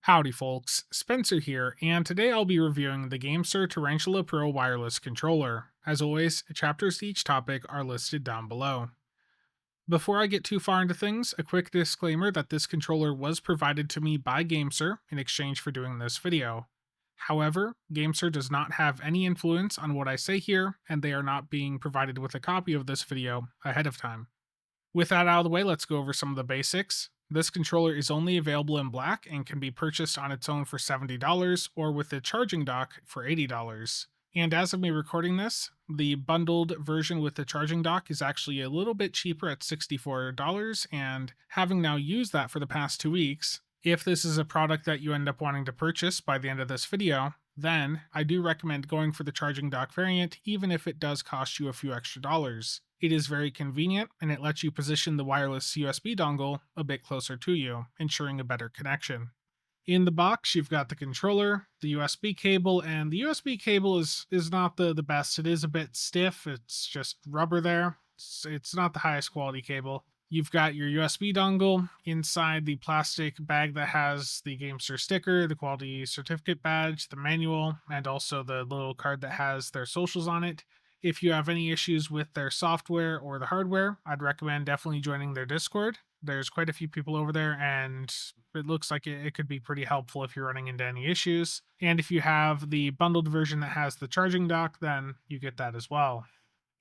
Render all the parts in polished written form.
Howdy folks, Spencer here, and today I'll be reviewing the Gamesir Tarantula Pro wireless controller. As always, chapters to each topic are listed down below. Before I get too far into things, a quick disclaimer that this controller was provided to me by Gamesir in exchange for doing this video. However, Gamesir does not have any influence on what I say here, and they are not being provided with a copy of this video ahead of time. With that out of the way, let's go over some of the basics. This controller is only available in black and can be purchased on its own for $70 or with a charging dock for $80. And as of me recording this, the bundled version with the charging dock is actually a little bit cheaper at $64, and having now used that for the past 2 weeks, if this is a product that you end up wanting to purchase by the end of this video, then I do recommend going for the charging dock variant, even if it does cost you a few extra dollars. It is very convenient, and it lets you position the wireless USB dongle a bit closer to you, ensuring a better connection. In the box, you've got the controller, the USB cable, and the USB cable is not the best. It is a bit stiff, it's just rubber there. It's not the highest quality cable. You've got your USB dongle inside the plastic bag that has the Gamesir sticker, the quality certificate badge, the manual, and also the little card that has their socials on it. If you have any issues with their software or the hardware, I'd recommend definitely joining their Discord. There's quite a few people over there, and it looks like it could be pretty helpful if you're running into any issues. And if you have the bundled version that has the charging dock, then you get that as well.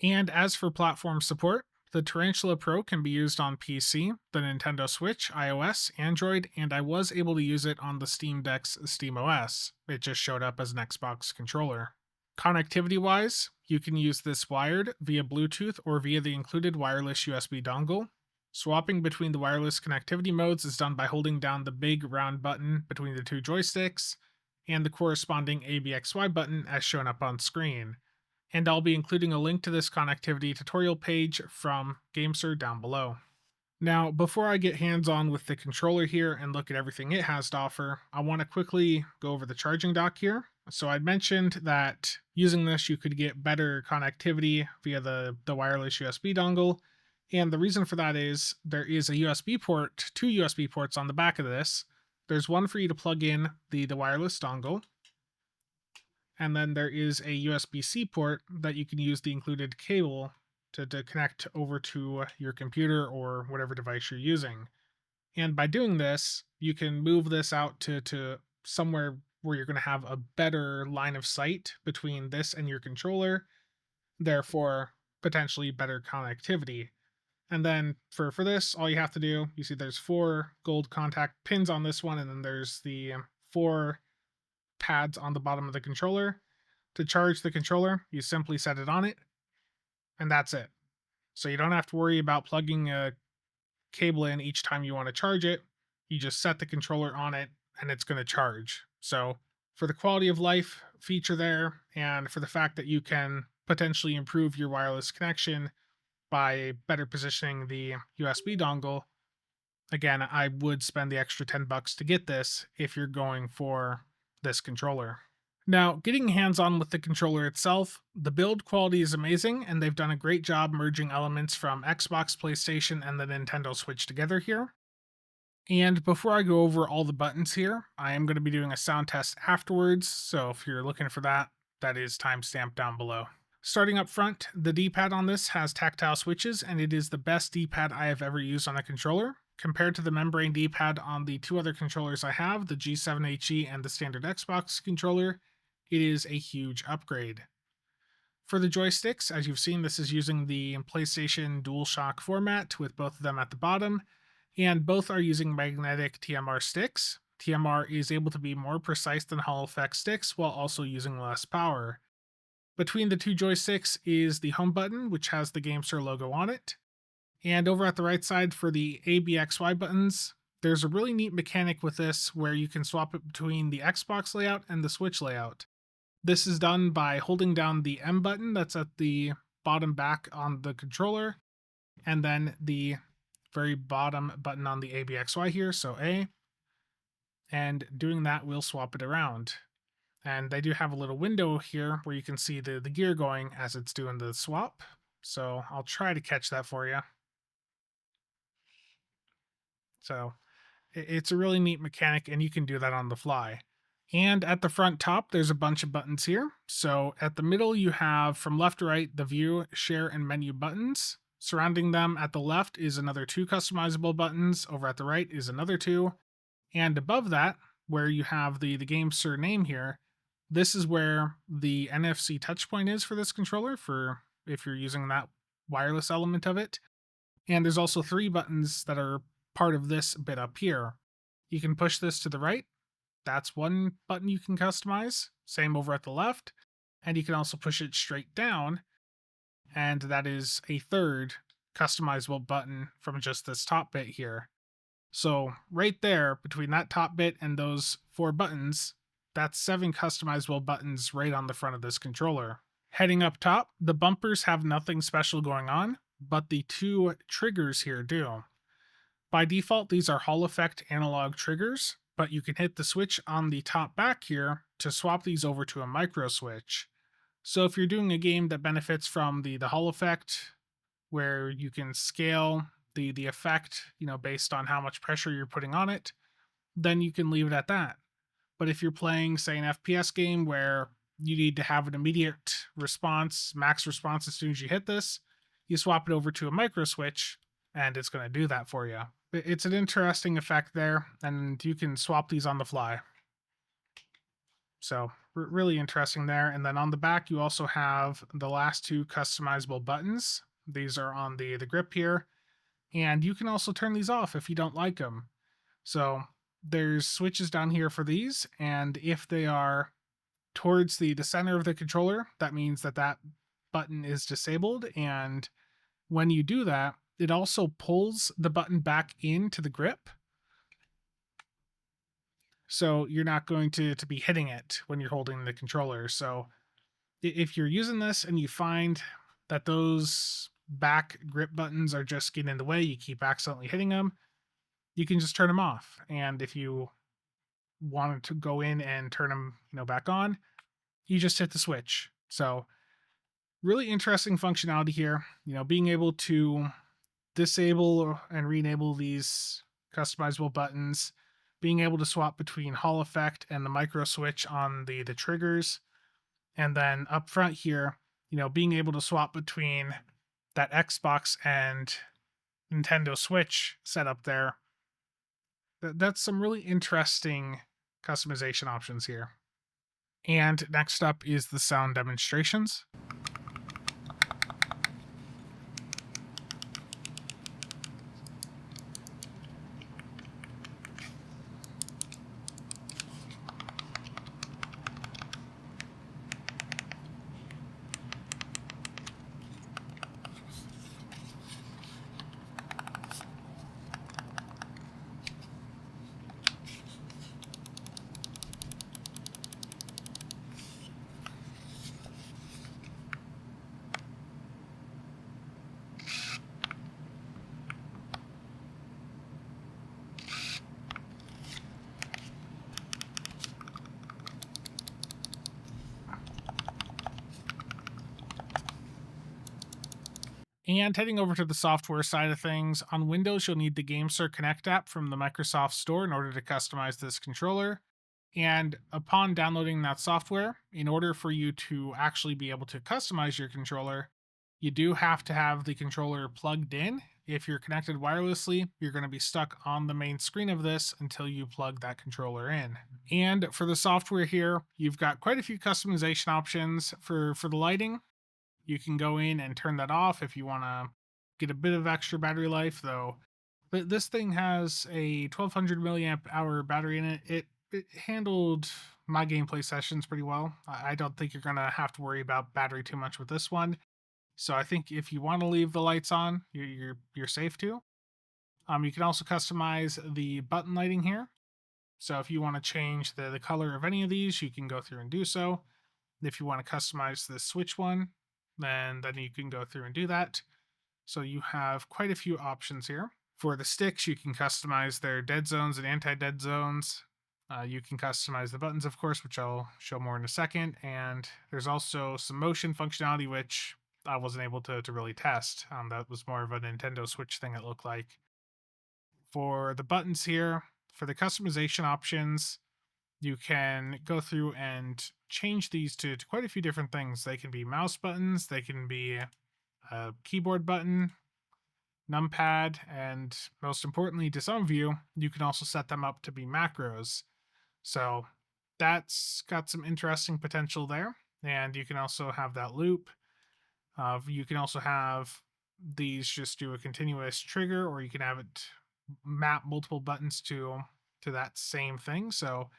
And as for platform support, the Tarantula Pro can be used on PC, the Nintendo Switch, iOS, Android, and I was able to use it on the Steam Deck's SteamOS. It just showed up as an Xbox controller. Connectivity wise, you can use this wired via Bluetooth or via the included wireless USB dongle. Swapping between the wireless connectivity modes is done by holding down the big round button between the two joysticks and the corresponding ABXY button as shown up on screen. And I'll be including a link to this connectivity tutorial page from Gamesir down below. Now, before I get hands-on with the controller here and look at everything it has to offer, I want to quickly go over the charging dock here. So I'd mentioned that using this you could get better connectivity via the wireless USB dongle, and the reason for that is there is a USB port, two USB ports on the back of this. There's one for you to plug in the wireless dongle, and then there is a USB-C port that you can use the included cable to connect over to your computer or whatever device you're using. And by doing this, you can move this out to somewhere where you're going to have a better line of sight between this and your controller, therefore potentially better connectivity. And then for this, all you have to do, you see there's 4 gold contact pins on this one, and then there's the 4 pads on the bottom of the controller. To charge the controller, you simply set it on it, and that's it. So you don't have to worry about plugging a cable in each time you want to charge it. You just set the controller on it, and it's going to charge. So for the quality of life feature there, and for the fact that you can potentially improve your wireless connection by better positioning the USB dongle, again, I would spend the extra $10 to get this if you're going for this controller. Now, getting hands-on with the controller itself, the build quality is amazing, and they've done a great job merging elements from Xbox, PlayStation, and the Nintendo Switch together here. And before I go over all the buttons here, I am going to be doing a sound test afterwards, so if you're looking for that, that is timestamped down below. Starting up front, the D-pad on this has tactile switches, and it is the best D-pad I have ever used on a controller. Compared to the membrane D-pad on the 2 other controllers I have, the G7HE and the standard Xbox controller, it is a huge upgrade. For the joysticks, as you've seen, this is using the PlayStation DualShock format with both of them at the bottom, and both are using magnetic TMR sticks. TMR is able to be more precise than Hall effect sticks while also using less power. Between the 2 joysticks is the home button, which has the Gamesir logo on it. And over at the right side for the ABXY buttons, there's a really neat mechanic with this where you can swap it between the Xbox layout and the Switch layout. This is done by holding down the M button that's at the bottom back on the controller, and then the very bottom button on the ABXY here, so A. And doing that will swap it around. And they do have a little window here where you can see the gear going as it's doing the swap. So I'll try to catch that for you. So It's a really neat mechanic, and you can do that on the fly. And at the front top, there's a bunch of buttons here. So at the middle, you have from left to right the view, share, and menu buttons. Surrounding them at the left is another two customizable buttons. Over at the right is another two. And above that, where you have the Gamesir name here, this is where the NFC touch point is for this controller, for if you're using that wireless element of it. And there's also three buttons that are part of this bit up here. You can push this to the right. That's one button you can customize. Same over at the left. And you can also push it straight down. And that is a third customizable button from just this top bit here. So right there, between that top bit and those four buttons, that's 7 customizable buttons right on the front of this controller. Heading up top, the bumpers have nothing special going on, but the 2 triggers here do. By default, these are Hall effect analog triggers, but you can hit the switch on the top back here to swap these over to a micro switch. So if you're doing a game that benefits from the Hall effect, where you can scale the effect, based on how much pressure you're putting on it, then you can leave it at that. But if you're playing, say, an FPS game where you need to have an immediate response, max response as soon as you hit this, you swap it over to a micro switch, and it's going to do that for you. It's an interesting effect there, and you can swap these on the fly. So really interesting there. And then on the back, you also have the last 2 customizable buttons. These are on the grip here, and you can also turn these off if you don't like them. So there's switches down here for these, and if they are towards the center of the controller, that means that button is disabled, and when you do that, it also pulls the button back into the grip. So you're not going to be hitting it when you're holding the controller. So if you're using this and you find that those back grip buttons are just getting in the way, you keep accidentally hitting them, you can just turn them off. And if you wanted to go in and turn them, back on, you just hit the switch. So really interesting functionality here, being able to disable and re-enable these customizable buttons, being able to swap between Hall effect and the micro switch on the triggers, and then up front here, being able to swap between that Xbox and Nintendo Switch setup there. That's some really interesting customization options here. And next up is the sound demonstrations. And heading over to the software side of things, on Windows, you'll need the Gamesir Connect app from the Microsoft Store in order to customize this controller. And upon downloading that software, in order for you to actually be able to customize your controller, you do have to have the controller plugged in. If you're connected wirelessly, you're going to be stuck on the main screen of this until you plug that controller in. And for the software here, you've got quite a few customization options for the lighting. You can go in and turn that off if you want to get a bit of extra battery life, though. But this thing has a 1200 milliamp hour battery in it. It handled my gameplay sessions pretty well. I don't think you're going to have to worry about battery too much with this one. So I think if you want to leave the lights on, you're safe to. You can also customize the button lighting here. So if you want to change the color of any of these, you can go through and do so. If you want to customize the switch one, then you can go through and do that. So you have quite a few options here. For the sticks, you can customize their dead zones and anti-dead zones. You can customize the buttons, of course, which I'll show more in a second. And there's also some motion functionality, which I wasn't able to really test. That was more of a Nintendo Switch thing, it looked like. For the buttons here, For the customization options, you can go through and change these to quite a few different things. They can be mouse buttons, they can be a keyboard button, numpad, and most importantly to some of you, you can also set them up to be macros. So that's got some interesting potential there. And you can also have that loop. You can also have these just do a continuous trigger, or you can have it map multiple buttons to that same thing. So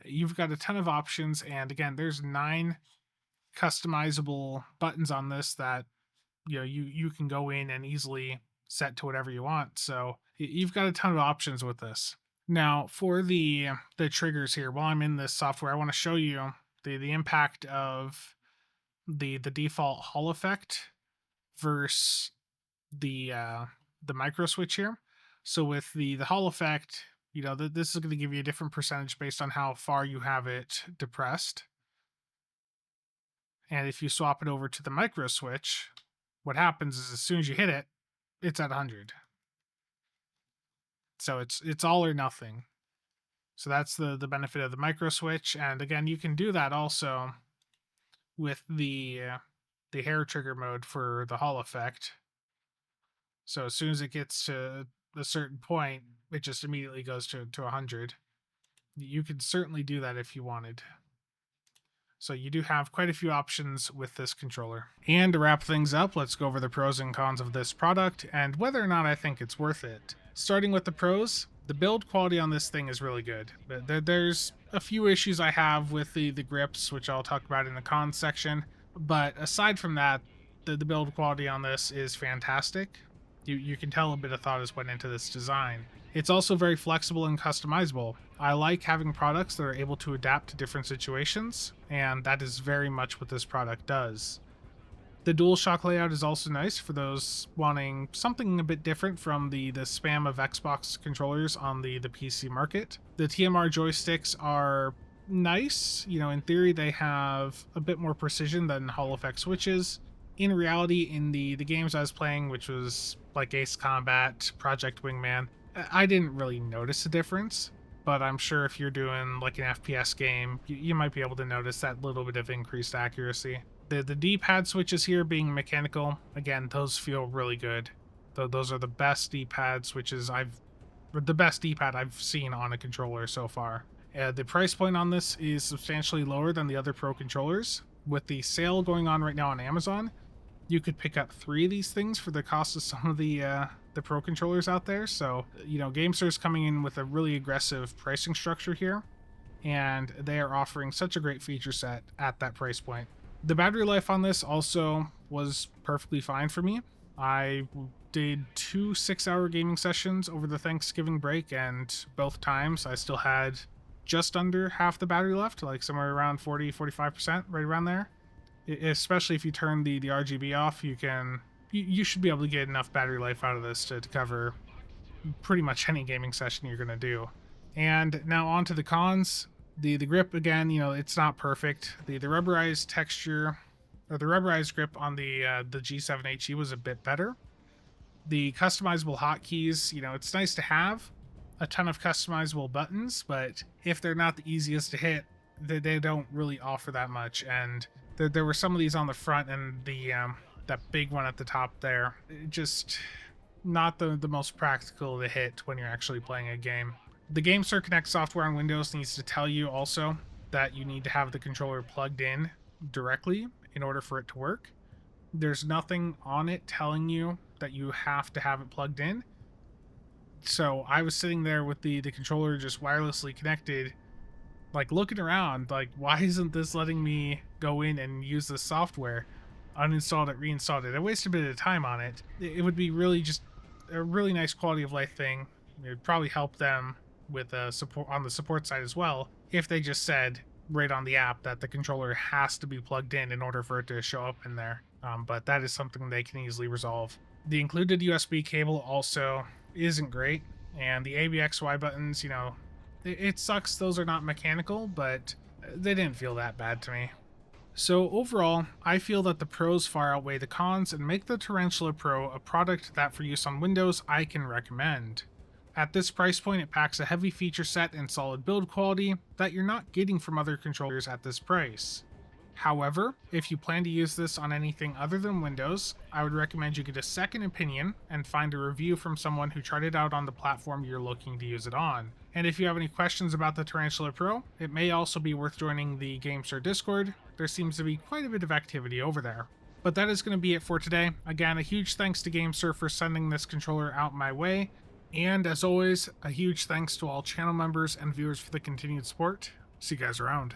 you've got a ton of options, and again, there's 9 customizable buttons on this that you can go in and easily set to whatever you want. So you've got a ton of options with this. Now, for the triggers here, while I'm in this software, I want to show you the impact of the default Hall effect versus the micro switch here. So with the Hall effect, this is going to give you a different percentage based on how far you have it depressed. And if you swap it over to the micro switch, what happens is as soon as you hit it, it's at 100. So it's all or nothing. So that's the benefit of the micro switch. And again, you can do that also with the hair trigger mode for the Hall effect. So as soon as it gets to a certain point, it just immediately goes to 100. You could certainly do that if you wanted. So you do have quite a few options with this controller. And to wrap things up, let's go over the pros and cons of this product and whether or not I think it's worth it. Starting with the pros, the build quality on this thing is really good. There's a few issues I have with the grips, which I'll talk about in the cons section. But aside from that, the build quality on this is fantastic. You can tell a bit of thought has went into this design. It's also very flexible and customizable. I like having products that are able to adapt to different situations, and that is very much what this product does. The DualShock layout is also nice for those wanting something a bit different from the spam of Xbox controllers on the PC market. The TMR joysticks are nice. In theory, they have a bit more precision than Hall effect switches. In reality, in the games I was playing, which was like Ace Combat, Project Wingman, I didn't really notice a difference, but I'm sure if you're doing like an FPS game, you might be able to notice that little bit of increased accuracy. The D-pad switches here being mechanical, again, those feel really good. Those are the best D-pad switches the best D-pad I've seen on a controller so far. The price point on this is substantially lower than the other Pro controllers. With the sale going on right now on Amazon, you could pick up 3 of these things for the cost of some of the Pro controllers out there. So, Gamesir is coming in with a really aggressive pricing structure here, and they are offering such a great feature set at that price point. The battery life on this also was perfectly fine for me. I did 2 6-hour gaming sessions over the Thanksgiving break, and both times I still had just under half the battery left, like somewhere around 40-45%, right around there. Especially if you turn the RGB off, you should be able to get enough battery life out of this to cover pretty much any gaming session you're going to do. And now on to the cons. The grip, again, it's not perfect. The rubberized texture, or the rubberized grip on the G7HE was a bit better. The customizable hotkeys, it's nice to have a ton of customizable buttons, but if they're not the easiest to hit, they don't really offer that much. And there were some of these on the front, and that big one at the top there, just not the most practical to hit when you're actually playing a game. The Gamesir Connect software on Windows needs to tell you also that you need to have the controller plugged in directly in order for it to work. There's nothing on it telling you that you have to have it plugged in. So I was sitting there with the controller just wirelessly connected, like looking around, like, why isn't this letting me go in and use this software? Uninstalled it, reinstalled it. I wasted a bit of time on it. It would be really just a really nice quality of life thing. It would probably help them with support on the support side as well, if they just said right on the app that the controller has to be plugged in order for it to show up in there. But that is something they can easily resolve. The included USB cable also isn't great, and the ABXY buttons, it sucks those are not mechanical, but they didn't feel that bad to me. So overall, I feel that the pros far outweigh the cons and make the Tarantula Pro a product that for use on Windows I can recommend. At this price point, it packs a heavy feature set and solid build quality that you're not getting from other controllers at this price. However, if you plan to use this on anything other than Windows, I would recommend you get a second opinion and find a review from someone who tried it out on the platform you're looking to use it on. And if you have any questions about the Tarantula Pro, it may also be worth joining the Gamesir Discord. There seems to be quite a bit of activity over there. But that is going to be it for today. Again, a huge thanks to Gamesir for sending this controller out my way. And as always, a huge thanks to all channel members and viewers for the continued support. See you guys around.